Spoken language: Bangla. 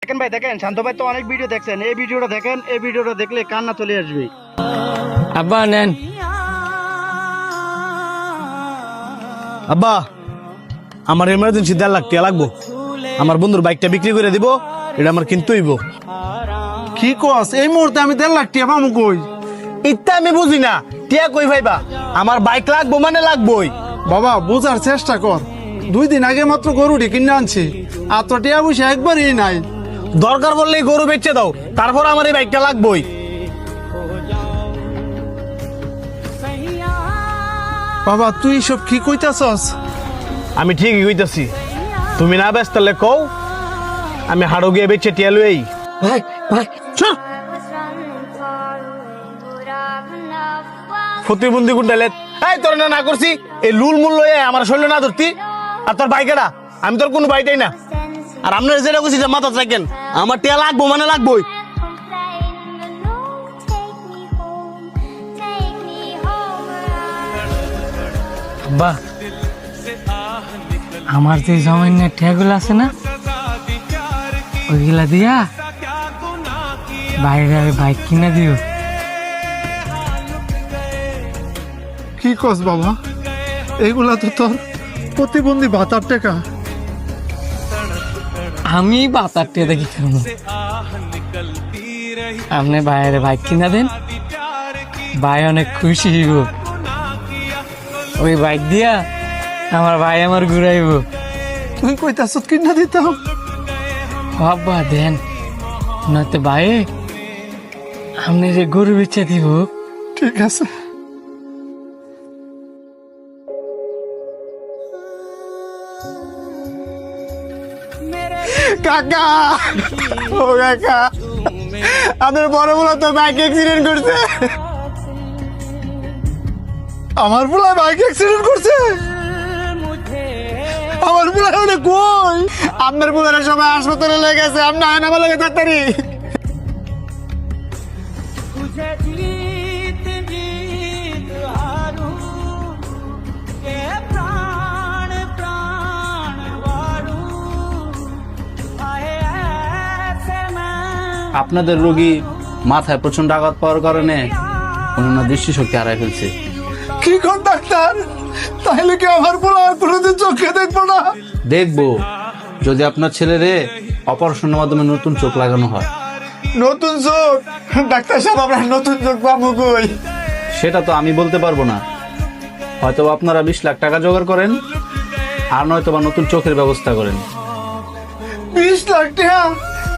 দেখেন ভাই, দেখেন শান্ত ভাই তো অনেক ভিডিও দেখছেন, এই ভিডিওটা দেখেন, এই ভিডিওটা দেখলে কান্না চলে আসবে। আব্বা নেন। আব্বা আমার এমার্জেন্সি 1.5 লাখ টাকা লাগবো, আমার বন্ধুর বাইকটা বিক্রি করে দিব, এটা আমার কিনতে হইব। কি কস এই মুহূর্তে আমি 1.5 লাখ টাকা পাবো কই? ইত্যা আমি বুঝি না, টিয়া কই ভাইবা, আমার বাইক লাগবো মানে লাগবোই। বাবা বোঝার চেষ্টা কর, 2 দিন আগে মাত্র গরুটি কিনে আনছি, আর তো টিয়া পয়সা একবারই নাই। দরকার বললেই গরু বেচে দাও, তারপর আমার এই বাইকটা লাগবোই। বাবা তুই সব কি কইতাছস? আমি ঠিকই কইতাছি, তুমি না ব্যস্ত তাহলে কও, আমি হাড়ো গিয়ে বেচে টিয়া লই। ভাই ভাই প্রতিবন্ধী গুন্ডালে এই তোর না করছি, এই লুল মূল লয়ে আমার শরীর না ধরতি, আর তোর বাইকেরা আমি তোর কোনো বাইটাই না। আর আপনার যেটা কইছি যে মাথা থাকেন, আমার টিয়া লাগবো মানে লাগবোই। আব্বা আমার যে সামান্য ঠেগুলো আছে না, ওইগুলা দিয়া বাইরে বাইক কিনে দিও। কি কস বাবা, এইগুলা তো তোর প্রতিবন্ধী ভাতার টাকা। আমি বাতারটা দেখি খাবো, আপনি বাইরে বাইক কিনা দেন, ভাই অনেক খুশি হইব। ওই বাইক দিয়া আমার ভাই আমার ঘুরাইব। তুই কইতাছস কিনা দিতাম? বাবা দেন, নয়তো ভাই আপনি যে গরু বেচে দিব। ঠিক আছে। কাকা, ও কাকা, আপনার বড় বড় তো বাইক অ্যাক্সিডেন্ট করছে। আমার পোলা বাইক অ্যাক্সিডেন্ট করছে? আমার পোলা ওটা কই? আপনার পোলার সবাই হাসপাতালে লেগে গেছে, আপনি আয়ন আমার লাগে ডাক্তারি। আপনাদের রোগী মাথায় প্রচন্ড আঘাত পাওয়ার কারণে অন্য দৃষ্টিশক্তি হারায় ফেলছে। কি কোন ডাক্তার, তাহলে কি আমার পোলা আর কোনোদিন চোখে দেখবো না? দেখবো যদি আপনার ছেলেরে অপারেশনের মাধ্যমে নতুন চোখ লাগানো হয়। নতুন চোখ? ডাক্তার সাহেব আমরা নতুন চোখ পাবো কই? সেটা তো আমি বলতে পারবো না, হয়তো আপনারা 20 লাখ টাকা জোগাড় করেন, আর নয়তো বা নতুন চোখের ব্যবস্থা করেন। 20 লাখ টাকা?